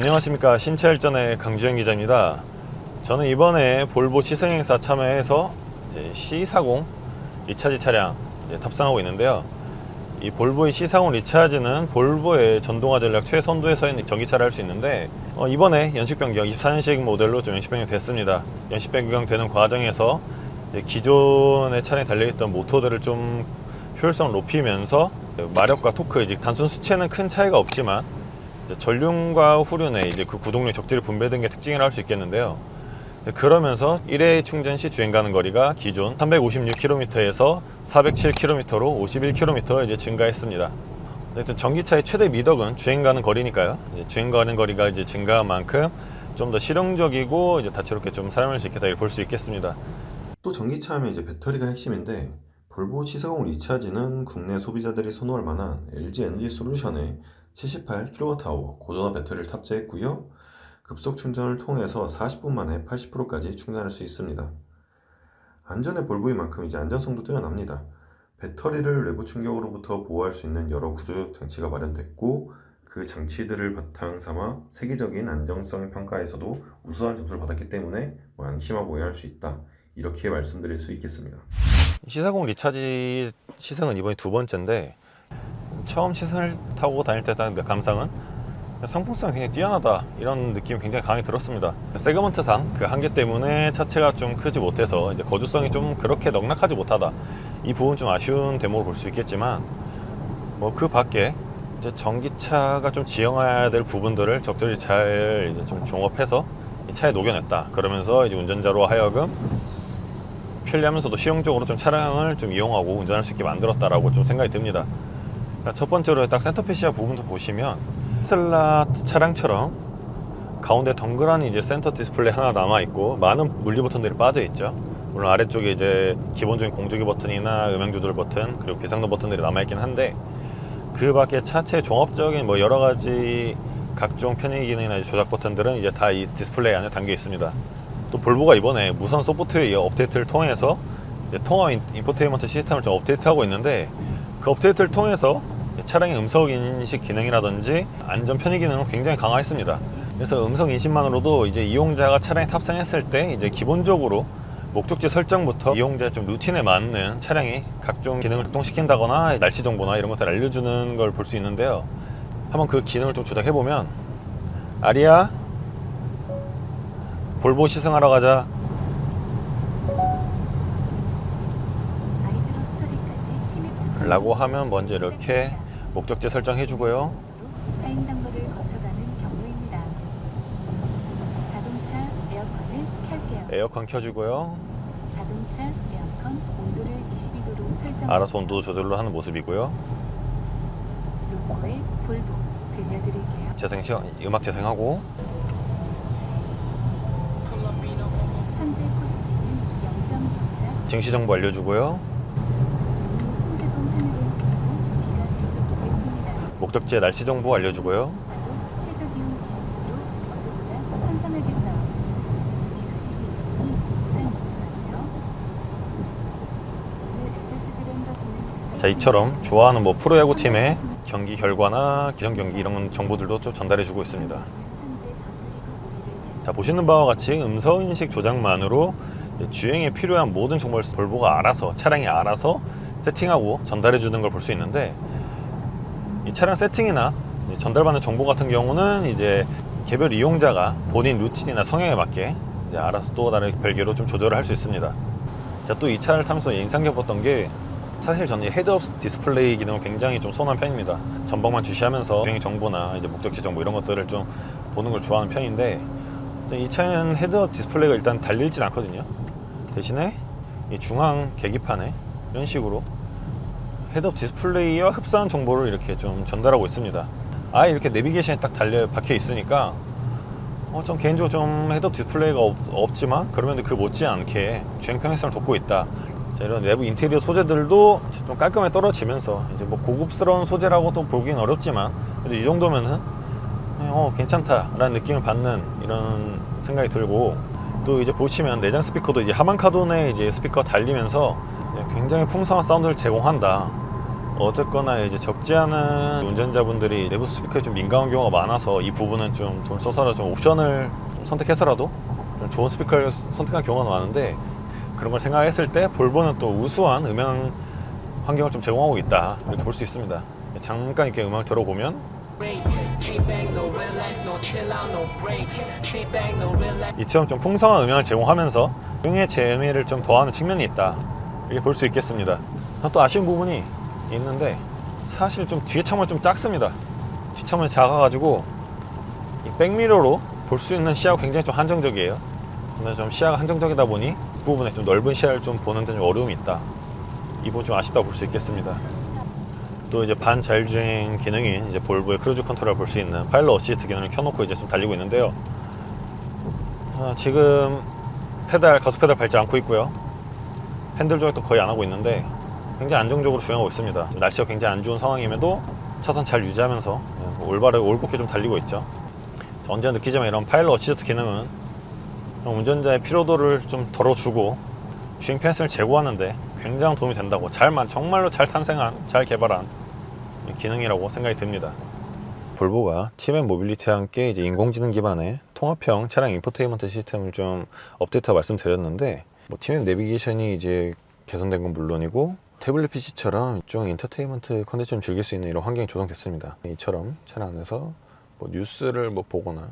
안녕하십니까. 신차일전의 강주현 기자입니다. 저는 이번에 볼보 시승행사 참여해서 C40 리차지 차량 탑승하고 있는데요. 이 볼보의 C40 리차지는 볼보의 전동화 전략 최선두에 서 있는 전기차를 할 수 있는데 이번에 연식 변경 24년식 모델로 좀 연식 변경 됐습니다. 연식 변경 되는 과정에서 기존의 차량에 달려있던 모터들을 좀 효율성을 높이면서 마력과 토크, 단순 수치에는 큰 차이가 없지만 전륜과 후륜의 그 구동력 적절히 분배된 게 특징이라 할 수 있겠는데요. 그러면서 1회 충전 시 주행 가는 거리가 기존 356km에서 407km로 51km 증가했습니다. 하여튼 전기차의 최대 미덕은 주행 가는 거리니까요. 주행 가는 거리가 증가한 만큼 좀 더 실용적이고 다채롭게 좀 사용할 수 있겠다 이렇게 볼 수 있겠습니다. 또 전기차 하면 배터리가 핵심인데, 볼보 C40 리차지는 국내 소비자들이 선호할 만한 LG 에너지 솔루션의 78kWh 고전화 배터리를 탑재했고요. 급속 충전을 통해서 40분 만에 80%까지 충전할 수 있습니다. 안전의 볼보인 만큼 안전성도 뛰어납니다. 배터리를 외부 충격으로부터 보호할 수 있는 여러 구조적 장치가 마련됐고, 그 장치들을 바탕 삼아 세계적인 안정성 평가에서도 우수한 점수를 받았기 때문에 안심하고 오해할 수 있다, 이렇게 말씀드릴 수 있겠습니다. C40 리차지 시승은 이번이 두 번째인데, 처음 시승을 타고 다닐 때 감상은 상품성이 굉장히 뛰어나다 이런 느낌이 굉장히 강하게 들었습니다. 세그먼트상 그 한계 때문에 차체가 좀 크지 못해서 거주성이 좀 그렇게 넉넉하지 못하다, 이 부분 좀 아쉬운 대목을 볼 수 있겠지만, 그 밖에 전기차가 좀 지향해야 될 부분들을 적절히 잘 좀 종합해서 이 차에 녹여냈다. 그러면서 운전자로 하여금 편리하면서도 실용적으로 좀 차량을 좀 이용하고 운전할 수 있게 만들었다라고 좀 생각이 듭니다. 첫 번째로 딱 센터페시아 부분도 보시면 테슬라 차량처럼 가운데 덩그러니 센터 디스플레이 하나 남아 있고 많은 물리 버튼들이 빠져 있죠. 물론 아래쪽에 기본적인 공조기 버튼이나 음향 조절 버튼, 그리고 비상등 버튼들이 남아 있긴 한데, 그 밖에 차체 종합적인 여러 가지 각종 편의 기능이나 조작 버튼들은 다 이 디스플레이 안에 담겨 있습니다. 또 볼보가 이번에 무선 소프트웨어 업데이트를 통해서 통합 인포테인먼트 시스템을 좀 업데이트하고 있는데, 그 업데이트를 통해서 차량의 음성 인식 기능이라든지 안전 편의 기능은 굉장히 강화했습니다. 그래서 음성 인식만으로도 이용자가 차량에 탑승했을 때 기본적으로 목적지 설정부터 이용자의 좀 루틴에 맞는 차량이 각종 기능을 작동시킨다거나 날씨 정보나 이런 것들을 알려주는 걸 볼 수 있는데요. 한번 그 기능을 좀 조작해보면, 아리야, 볼보 시승하러 가자 라고 하면 먼저 이렇게 목적지 설정해주고요. 사행 당로를 거쳐가는 경로입니다. 자동차 에어컨을 켤게요. 에어컨 켜주고요. 자동차 에어컨 온도를 22도로 설정. 알아서 온도 조절로 하는 모습이고요. 로코의 볼보 들려드릴게요. 재생 시 음악 재생하고, 현재 코스피는 0.04. 증시 정보 알려주고요. 홍제동 하늘은 흐리고 비가 계속되고 있습니다. 목적지의 날씨 정보 알려주고요. 최저 기온 20도로 어제보다 선선하겠어요. 비 소식이 있으니 우산 잊지 마세요. 오늘 SSG 랜더스는 자, 이처럼 좋아하는 프로야구 팀의 경기 결과나 기존 경기 이런 정보들도 좀 전달해주고 있습니다. 자, 보시는 바와 같이 음성 인식 조작만으로 주행에 필요한 모든 정보를 볼보가 알아서, 차량이 알아서 세팅하고 전달해 주는 걸 볼 수 있는데, 이 차량 세팅이나 전달받는 정보 같은 경우는 개별 이용자가 본인 루틴이나 성향에 맞게 알아서 또 다른 별개로 좀 조절을 할 수 있습니다. 자, 또 이 차를 타면서 인상 깊었던 게, 사실 저는 헤드업 디스플레이 기능을 굉장히 좀 선호하는 편입니다. 전방만 주시하면서 주행 정보나 목적지 정보 이런 것들을 좀 보는 걸 좋아하는 편인데, 이 차에는 헤드업 디스플레이가 일단 달려있진 않거든요. 대신에 이 중앙 계기판에 이런 식으로 헤드업 디스플레이와 흡사한 정보를 이렇게 좀 전달하고 있습니다. 아예 이렇게 내비게이션이 딱 박혀 있으니까 좀 개인적으로 좀 헤드업 디스플레이가 없지만 그러면 그 못지않게 주행 편의성을 돋고 있다. 자, 이런 내부 인테리어 소재들도 좀 깔끔하게 떨어지면서 고급스러운 소재라고 또 보기는 어렵지만, 그래도 이 정도면은 괜찮다라는 느낌을 받는 이런 생각이 들고, 또 보시면 내장 스피커도 하만 카돈의 스피커가 달리면서 굉장히 풍성한 사운드를 제공한다. 어쨌거나 이제 적지 않은 운전자분들이 내부 스피커에 좀 민감한 경우가 많아서 이 부분은 좀 돈을 써서라도 좀 옵션을 좀 선택해서라도 좀 좋은 스피커를 선택한 경우가 많은데, 그런 걸 생각했을 때 볼보는 또 우수한 음향 환경을 좀 제공하고 있다, 이렇게 볼 수 있습니다. 잠깐 이렇게 음악을 들어보면 이처럼 좀 풍성한 음향을 제공하면서 흥의 재미를 좀 더하는 측면이 있다, 이렇게 볼 수 있겠습니다. 또 아쉬운 부분이 있는데, 사실 좀 뒤에 창문이 좀 작습니다. 뒷창문이 작아가지고 이 백미러로 볼 수 있는 시야가 굉장히 좀 한정적이에요. 근데 좀 시야가 한정적이다 보니 그 부분에 좀 넓은 시야를 좀 보는 데 좀 어려움이 있다, 이 부분 좀 아쉽다고 볼 수 있겠습니다. 또 이제 반자율주행 기능인 이제 볼보의 크루즈 컨트롤을 볼 수 있는 파일럿 어시스트 기능을 켜놓고 이제 좀 달리고 있는데요. 지금 가속 페달 밟지 않고 있고요. 핸들 조작도 거의 안 하고 있는데 굉장히 안정적으로 주행하고 있습니다. 날씨가 굉장히 안 좋은 상황임에도 차선 잘 유지하면서 올곧게 좀 달리고 있죠. 언제나 느끼지만 이런 파일럿 어시스트 기능은 운전자의 피로도를 좀 덜어주고 주행 편의성을 제고하는데 굉장히 도움이 된다고, 정말로 잘 탄생한, 잘 개발한 기능이라고 생각이 듭니다. 볼보가 TMM 모빌리티와 함께 이제 인공지능 기반의 통합형 차량 인포테인먼트 시스템을 좀 업데이트하고 말씀드렸는데, TMM 내비게이션이 이제 개선된 건 물론이고 태블릿 PC처럼 일종의 인터테인먼트 컨텐츠를 즐길 수 있는 이런 환경이 조성됐습니다. 이처럼 차량 안에서 뉴스를 보거나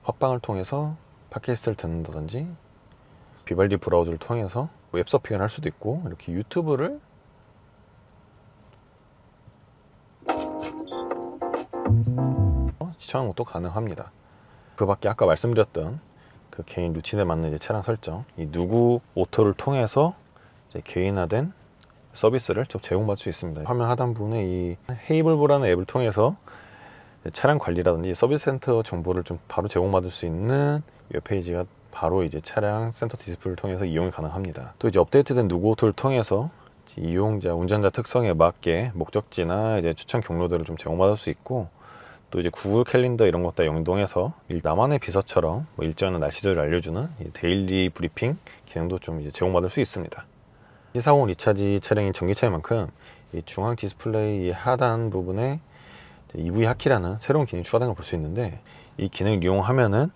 팟빵을 통해서 팟캐스트를 듣는다든지 비발디 브라우저를 통해서 웹 서핑을 할 수도 있고, 이렇게 유튜브를 시청하는 것도 가능합니다. 그 밖에 아까 말씀드렸던 그 개인 루틴에 맞는 이제 차량 설정, 이 누구 오토를 통해서 이제 개인화된 서비스를 좀 제공받을 수 있습니다. 화면 하단부분에 이 헤이블보라는 앱을 통해서 차량 관리라든지 서비스 센터 정보를 좀 바로 제공받을 수 있는 웹페이지가 바로 이제 차량 센터 디스플레이를 통해서 이용이 가능합니다. 또 이제 업데이트된 누구 오토를 통해서 이용자, 운전자 특성에 맞게 목적지나 이제 추천 경로들을 좀 제공받을 수 있고, 또 이제 구글 캘린더 이런 것과 연동해서 나만의 비서처럼 일정한 날씨들을 알려주는 이 데일리 브리핑 기능도 좀 이제 제공받을 수 있습니다. C40 리차지 차량인 전기차인 만큼 이 중앙 디스플레이 하단 부분에 EV 하키라는 새로운 기능이 추가된 걸 볼 수 있는데, 이 기능을 이용하면은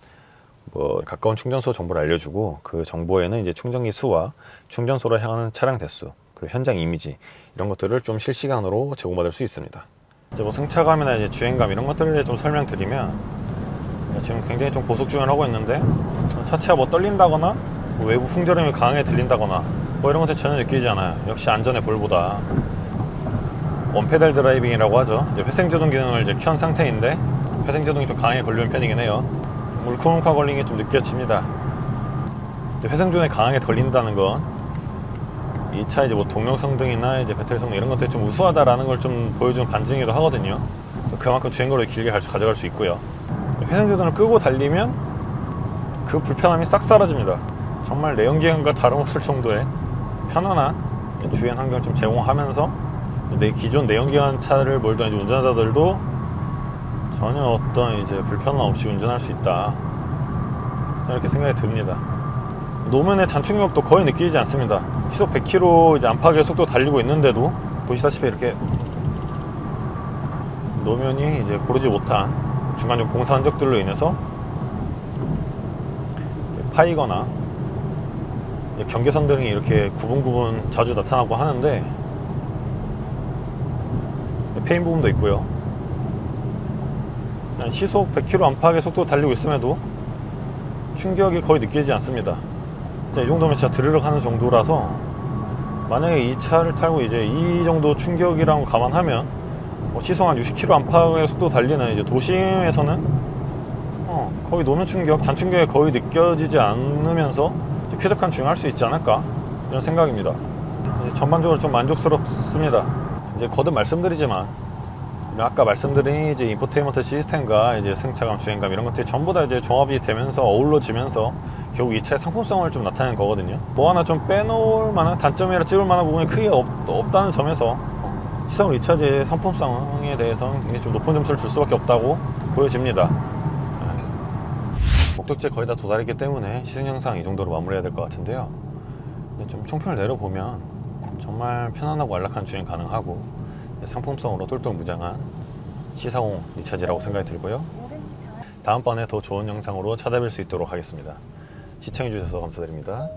가까운 충전소 정보를 알려주고, 그 정보에는 이제 충전기 수와 충전소로 향하는 차량 대수, 그리고 현장 이미지 이런 것들을 좀 실시간으로 제공받을 수 있습니다. 이제 승차감이나 이제 주행감 이런 것들을 좀 설명드리면, 지금 굉장히 좀 고속 주행을 하고 있는데 차체가 떨린다거나 외부 풍절음이 강하게 들린다거나 이런 것들 전혀 느끼지 않아요. 역시 안전의 볼보다. 원페달 드라이빙이라고 하죠. 이제 회생제동 기능을 이제 켠 상태인데 회생제동이 좀 강하게 걸리는 편이긴 해요. 울컥울컥 걸리는 게 좀 느껴집니다. 회생제동이 강하게 걸린다는 건 이 차 이제 동력 성능이나 이제 배터리 성능 이런 것들이 좀 우수하다라는 걸 좀 보여주는 반증이기도 하거든요. 그만큼 주행거리를 길게 가져갈 수 있고요. 회생제동을 끄고 달리면 그 불편함이 싹 사라집니다. 정말 내연기관과 다름없을 정도의 편안한 주행 환경을 좀 제공하면서 기존 내연기관 차를 몰던 이제 운전자들도 전혀 어떤 이제 불편함 없이 운전할 수 있다, 이렇게 생각이 듭니다. 노면의 잔충력도 거의 느끼지 않습니다. 시속 100km 이제 안팎의 속도 달리고 있는데도 보시다시피 이렇게 노면이 이제 고르지 못한 중간중 공사 흔적들로 인해서 파이거나 경계선들이 이렇게 구분구분 자주 나타나고 하는데, 페인 부분도 있고요. 시속 100km 안팎의 속도 달리고 있음에도 충격이 거의 느끼지 않습니다. 이 정도면 진짜 드르륵 하는 정도라서, 만약에 이 차를 타고 이제 이 정도 충격이라고 감안하면 시속 한 60km 안팎의 속도 달리는 이제 도심에서는 거의 노면 충격, 잔충격이 거의 느껴지지 않으면서 쾌적한 주행할 수 있지 않을까, 이런 생각입니다. 전반적으로 좀 만족스럽습니다. 이제 거듭 말씀드리지만 아까 말씀드린 이제 인포테인먼트 시스템과 이제 승차감, 주행감 이런 것들이 전부 다 이제 종합이 되면서 어우러지면서 결국 이 차의 상품성을 좀 나타내는 거거든요. 하나 좀 빼놓을 만한 단점이라 찍을 만한 부분이 크게 없다는 점에서 C40 리차지의 상품성에 대해서는 굉장히 좀 높은 점수를 줄 수밖에 없다고 보여집니다. 목적지에 거의 다 도달했기 때문에 시승 영상 이 정도로 마무리해야 될 것 같은데요. 좀 총평을 내려보면 정말 편안하고 안락한 주행 가능하고 상품성으로 똘똘 무장한 시사공 리차지라고 생각이 들고요. 다음번에 더 좋은 영상으로 찾아뵐 수 있도록 하겠습니다. 시청해주셔서 감사드립니다.